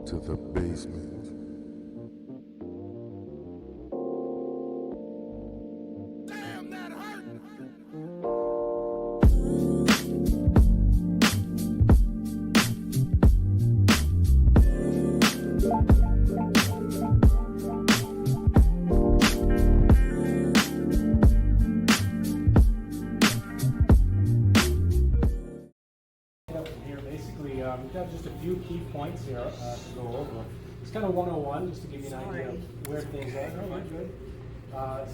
to the basement. Damn, that hurt! We've got just a few key points here to go over. It's kind of 101, just to give you an idea of where things are. No, you're good.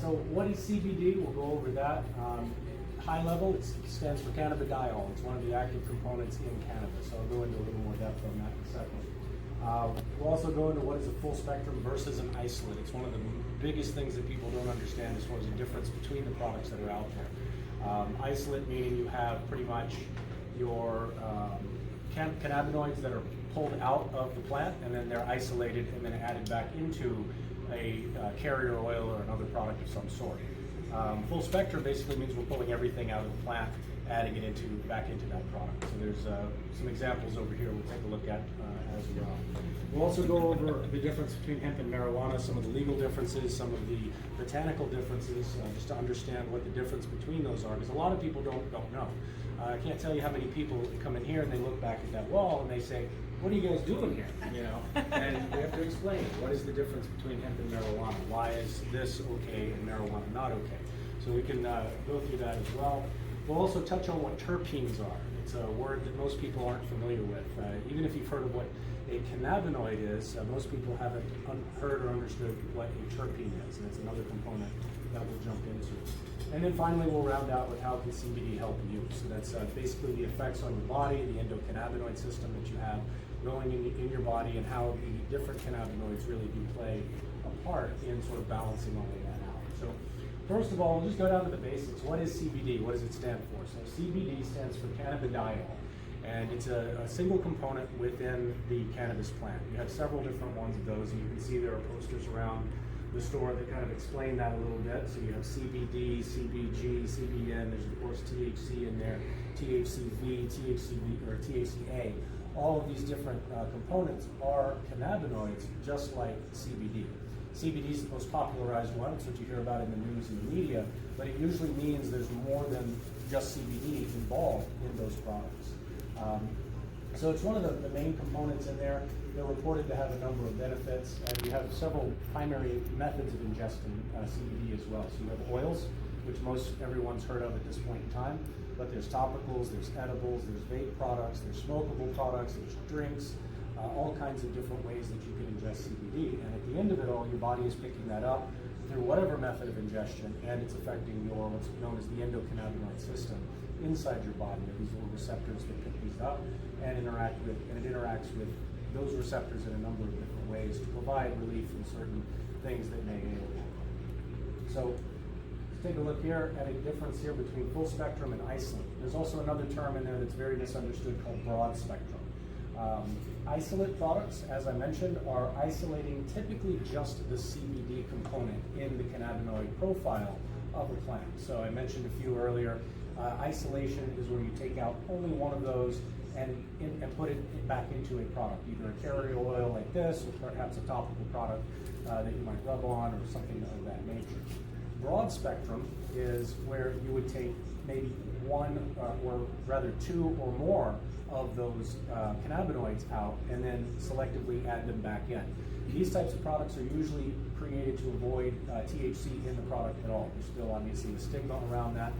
So what is CBD? We'll go over that. High level, it stands for cannabidiol. It's one of the active components in cannabis. So I'll go into a little more depth on that in a second. We'll also go into what is a full spectrum versus an isolate. It's one of the biggest things that people don't understand as far as the difference between the products that are out there. Isolate meaning you have pretty much your cannabinoids that are pulled out of the plant and then they're isolated and then added back into a carrier oil or another product of some sort. Full spectrum basically means we're pulling everything out of the plant, adding it back into that product. So there's some examples over here we'll take a look at as well. We'll also go over the difference between hemp and marijuana, some of the legal differences, some of the botanical differences, just to understand what the difference between those are, because a lot of people don't know. I can't tell you how many people come in here and they look back at that wall and they say, what are you guys doing here? You know, and we have to explain what is the difference between hemp and marijuana. Why is this okay and marijuana not okay? So we can go through that as well. We'll also touch on what terpenes are. It's a word that most people aren't familiar with. Even if you've heard of what a cannabinoid is, most people haven't heard or understood what a terpene is, and it's another component that we'll jump into. And then finally, we'll round out with how can CBD help you. So that's basically the effects on your body, the endocannabinoid system that you have going in your body, and how the different cannabinoids really do play a part in sort of balancing all of that out. So first of all, we'll just go down to the basics. What is CBD? What does it stand for? So CBD stands for cannabidiol, and it's a single component within the cannabis plant. You have several different ones of those, and you can see there are posters around the store that kind of explain that a little bit. So you have CBD, CBG, CBN, there's of course THC in there, THCV, THCV, or THCA. All of these different components are cannabinoids, just like CBD. CBD is the most popularized one. It's what you hear about in the news and the media, but it usually means there's more than just CBD involved in those products. So it's one of the main components in there. They're reported to have a number of benefits, and you have several primary methods of ingesting CBD as well. So you have oils, which most everyone's heard of at this point in time, but there's topicals, there's edibles, there's vape products, there's smokable products, there's drinks, all kinds of different ways that you can ingest CBD. And at the end of it all, your body is picking that up through whatever method of ingestion, and it's affecting your what's known as the endocannabinoid system inside your body. There are these little receptors that pick these up and interact with, and it interacts with those receptors in a number of different ways to provide relief from certain things that may ail you. So let's take a look here at a difference here between full spectrum and isolate. There's also another term in there that's very misunderstood called broad spectrum. Isolate products, as I mentioned, are isolating typically just the CBD component in the cannabinoid profile of a plant. So I mentioned a few earlier. Isolation is where you take out only one of those and put it back into a product, either a carrier oil like this, or perhaps a topical product that you might rub on, or something of that nature. Broad spectrum is where you would take maybe one, or rather two or more of those cannabinoids out and then selectively add them back in. These types of products are usually created to avoid THC in the product at all. There's still obviously a stigma around that.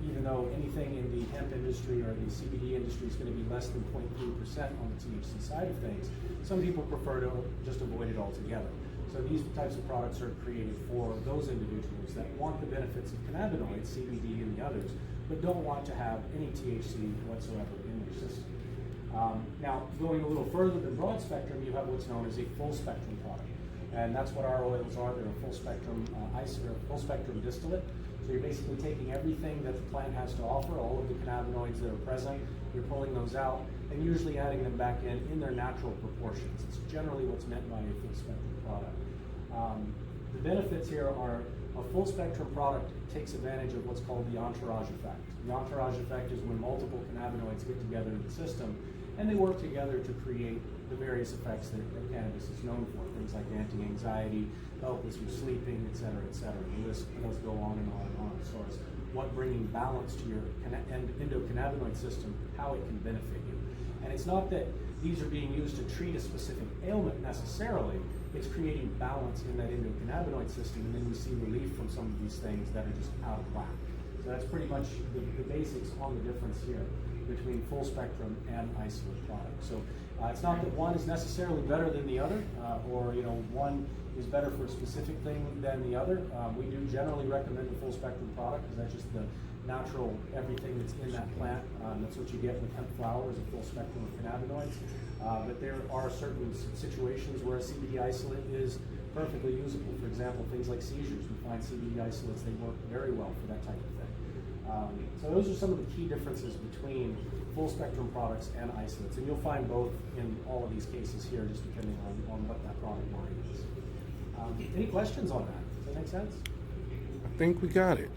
Even though anything in the hemp industry or the CBD industry is going to be less than 0.3% on the THC side of things, some people prefer to just avoid it altogether. So these types of products are created for those individuals that want the benefits of cannabinoids, CBD and the others, but don't want to have any THC whatsoever in their system. Now, going a little further than broad spectrum, you have what's known as a full spectrum product. And that's what our oils are. They're a full spectrum full spectrum distillate. So you're basically taking everything that the plant has to offer, all of the cannabinoids that are present, you're pulling those out and usually adding them back in their natural proportions. It's generally what's meant by a full spectrum product. The benefits here are a full spectrum product takes advantage of what's called the entourage effect. The entourage effect is when multiple cannabinoids get together in the system and they work together to create the various effects that cannabis is known for, things like anti-anxiety, help with your sleeping, et cetera, et cetera. The list does go on and on and on as far as what bringing balance to your endocannabinoid system, how it can benefit you. And it's not that these are being used to treat a specific ailment necessarily, it's creating balance in that endocannabinoid system, and then we see relief from some of these things that are just out of whack. So that's pretty much the basics on the difference here between full spectrum and isolate products. So it's not that one is necessarily better than the other, or one is better for a specific thing than the other. We do generally recommend the full spectrum product because that's just the natural everything that's in that plant. That's what you get with hemp flower is a full spectrum of cannabinoids. But there are certain situations where a CBD isolate is perfectly usable. For example, things like seizures. We find CBD isolates, they work very well for that type of thing. So those are some of the key differences between full spectrum products and isolates. And you'll find both in all of these cases here, just depending on what that product line is. Any questions on that? Does that make sense? I think we got it.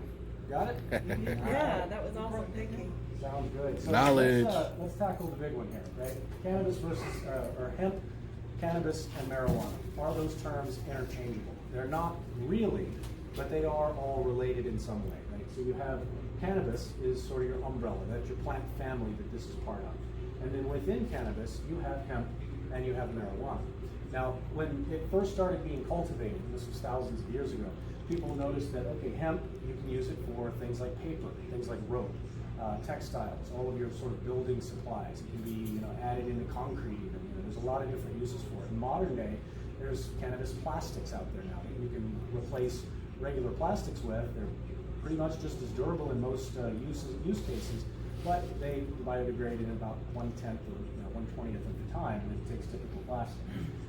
Got it? Yeah, that was awesome. Thank you. Sounds good. So Knowledge. Let's tackle the big one here, right? Cannabis versus, or hemp, cannabis, and marijuana. Are those terms interchangeable? They're not really, but they are all related in some way, right? So you have cannabis is sort of your umbrella. That's your plant family that this is part of. And then within cannabis, you have hemp and you have marijuana. Now, when it first started being cultivated, this was thousands of years ago, people noticed that, okay, hemp, you can use it for things like paper, things like rope, textiles, all of your sort of building supplies. It can be, added into concrete even. There's a lot of different uses for it. In modern day, there's cannabis plastics out there now that you can replace regular plastics with. They're pretty much just as durable in most use cases, but they biodegrade in about 1/10 or 1/20th of the time that it takes typical plastic.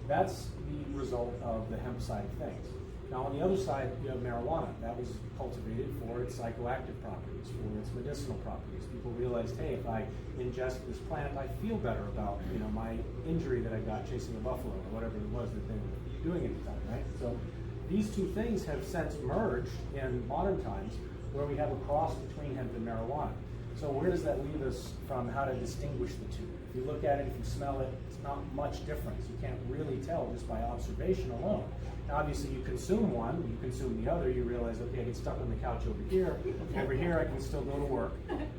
That's the result of the hemp side of things. Now on the other side, you have marijuana. That was cultivated for its psychoactive properties, for its medicinal properties. People realized, hey, if I ingest this plant, I feel better about my injury that I got chasing a buffalo or whatever it was that they were doing at the time, right? So these two things have since merged in modern times where we have a cross between hemp and marijuana. So where does that leave us from how to distinguish the two? If you look at it, if you smell it, it's not much difference. You can't really tell just by observation alone. Now, obviously, you consume one, you consume the other, you realize, okay, I get stuck on the couch over here. Over here, I can still go to work,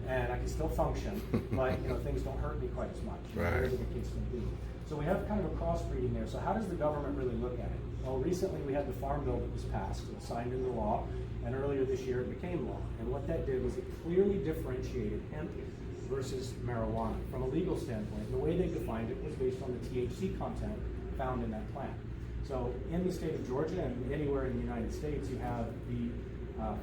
and I can still function, but things don't hurt me quite as much. Right. Whatever the case may be. So we have kind of a crossbreeding there. So how does the government really look at it? Well, recently we had the Farm Bill that was passed, it was signed into law, and earlier this year it became law. And what that did was it clearly differentiated hemp versus marijuana from a legal standpoint. And the way they defined it was based on the THC content found in that plant. So in the state of Georgia and anywhere in the United States, you have the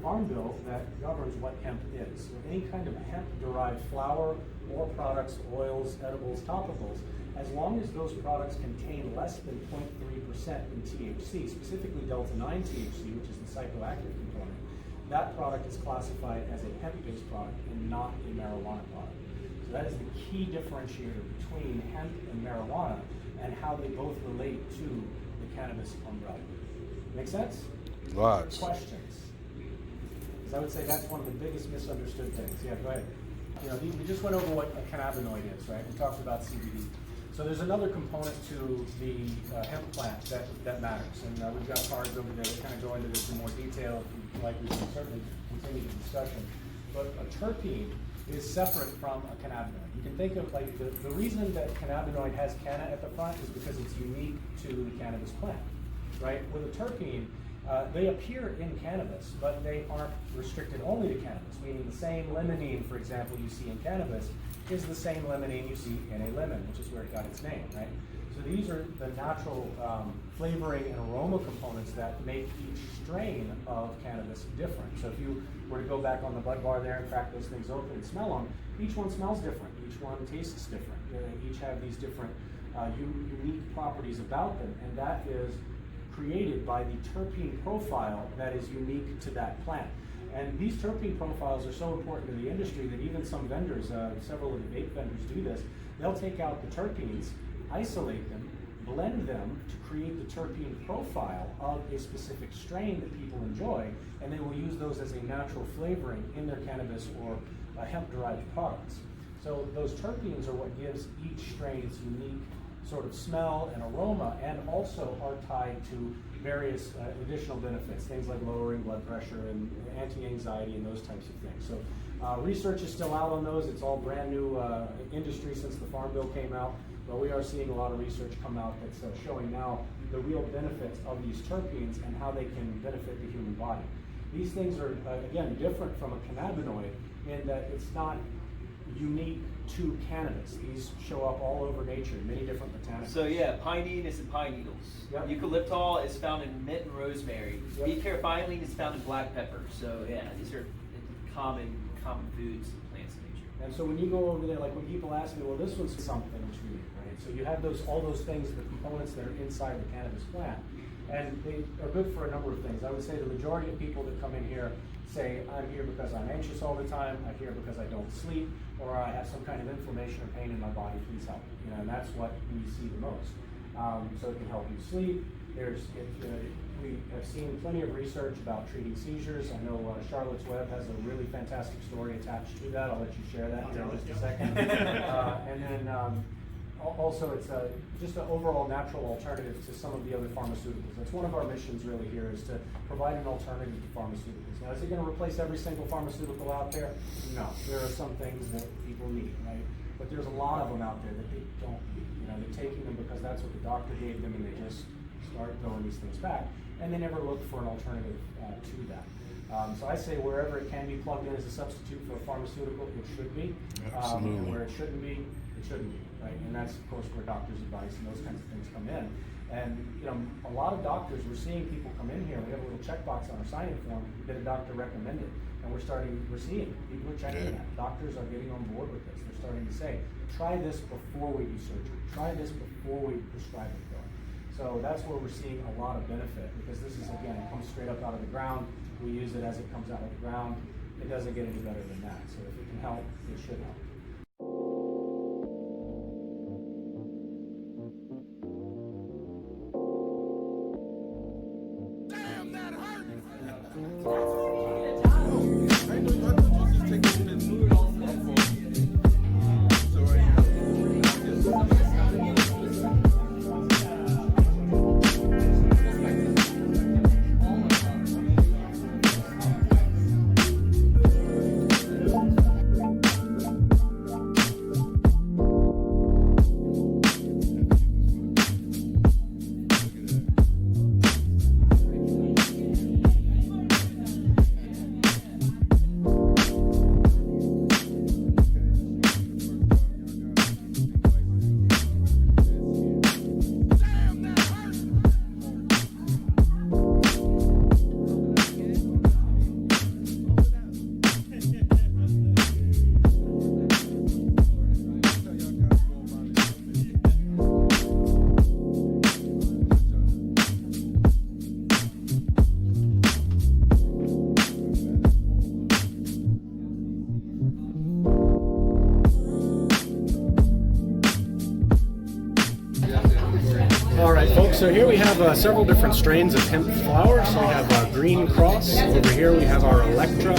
Farm Bill that governs what hemp is. So any kind of hemp-derived flour or products, oils, edibles, topicals, as long as those products contain less than 0.3% in THC, specifically delta-9 THC, which is the psychoactive component, that product is classified as a hemp-based product and not a marijuana product. So that is the key differentiator between hemp and marijuana and how they both relate to the cannabis umbrella. Make sense? Lots. Questions? Because I would say that's one of the biggest misunderstood things. Yeah, go ahead. We just went over what a cannabinoid is, right? We talked about CBD. So there's another component to the hemp plant that matters, and we've got cards over there that kind of go into this in more detail. If you'd like, we can certainly continue the discussion. But a terpene is separate from a cannabinoid. You can think of like the reason that cannabinoid has canna at the front is because it's unique to the cannabis plant, right? With a terpene, they appear in cannabis, but they aren't restricted only to cannabis, meaning the same limonene, for example, you see in cannabis is the same limonene you see in a lemon, which is where it got its name, right? So these are the natural flavoring and aroma components that make each strain of cannabis different. So if you were to go back on the bud bar there and crack those things open and smell them, each one smells different, each one tastes different. They each have these different unique properties about them, and that is created by the terpene profile that is unique to that plant. And these terpene profiles are so important to the industry that even some vendors, several of the vape vendors do this, they'll take out the terpenes, isolate them, blend them to create the terpene profile of a specific strain that people enjoy, and they will use those as a natural flavoring in their cannabis or hemp-derived products. So those terpenes are what gives each strain its unique sort of smell and aroma, and also are tied to various additional benefits, things like lowering blood pressure and anti-anxiety and those types of things. So research is still out on those. It's all brand new industry since the Farm Bill came out, but we are seeing a lot of research come out that's showing now the real benefits of these terpenes and how they can benefit the human body. These things are, again, different from a cannabinoid in that it's not unique to cannabis. These show up all over nature, many different botanicals. So yeah, pinene is in pine needles. Yep. Eucalyptol is found in mint and rosemary. Yep. Beta-carotene is found in black pepper. So yeah, these are common foods and plants in nature. And so when you go over there, like when people ask me, well, this was something treated, right? So you have all those things, the components that are inside the cannabis plant, and they are good for a number of things. I would say the majority of people that come in here say, I'm here because I'm anxious all the time, I'm here because I don't sleep, or I have some kind of inflammation or pain in my body, please help me. You know, and that's what we see the most. So it can help you sleep. We have seen plenty of research about treating seizures. I know Charlotte's Web has a really fantastic story attached to that. I'll let you share that here in just a second. And then also it's just an overall natural alternative to some of the other pharmaceuticals. That's one of our missions really here, is to provide an alternative to pharmaceuticals. Now, is it going to replace every single pharmaceutical out there? No. There are some things that people need, right? But there's a lot of them out there that they don't need. You know, they're taking them because that's what the doctor gave them, and they just start throwing these things back, and they never look for an alternative to that. So I say wherever it can be plugged in as a substitute for a pharmaceutical, it should be. Absolutely. And where it shouldn't be, right? And that's, of course, where doctor's advice and those kinds of things come in. And, you know, a lot of doctors, we're seeing people come in here, we have a little checkbox on our sign-in form that a doctor recommended. And we're seeing people are checking that. Doctors are getting on board with this. They're starting to say, try this before we do surgery. Try this before we prescribe it. So that's where we're seeing a lot of benefit, because this is, again, it comes straight up out of the ground. We use it as it comes out of the ground. It doesn't get any better than that. So if it can help, it should help. Damn, that hurt. All right, folks, so here we have several different strains of hemp flower. So we have Green Cross. Over here we have our Electra,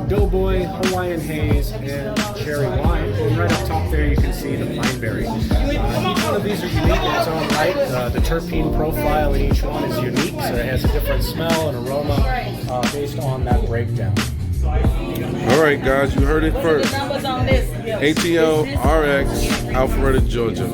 Doughboy, Hawaiian Haze, and Cherry Wine. And right up top there you can see the Pineberry. Each one of these are unique in its own right. The terpene profile in each one is unique, so it has a different smell and aroma based on that breakdown. All right, guys, you heard it first. ATLRX, Alpharetta, Georgia.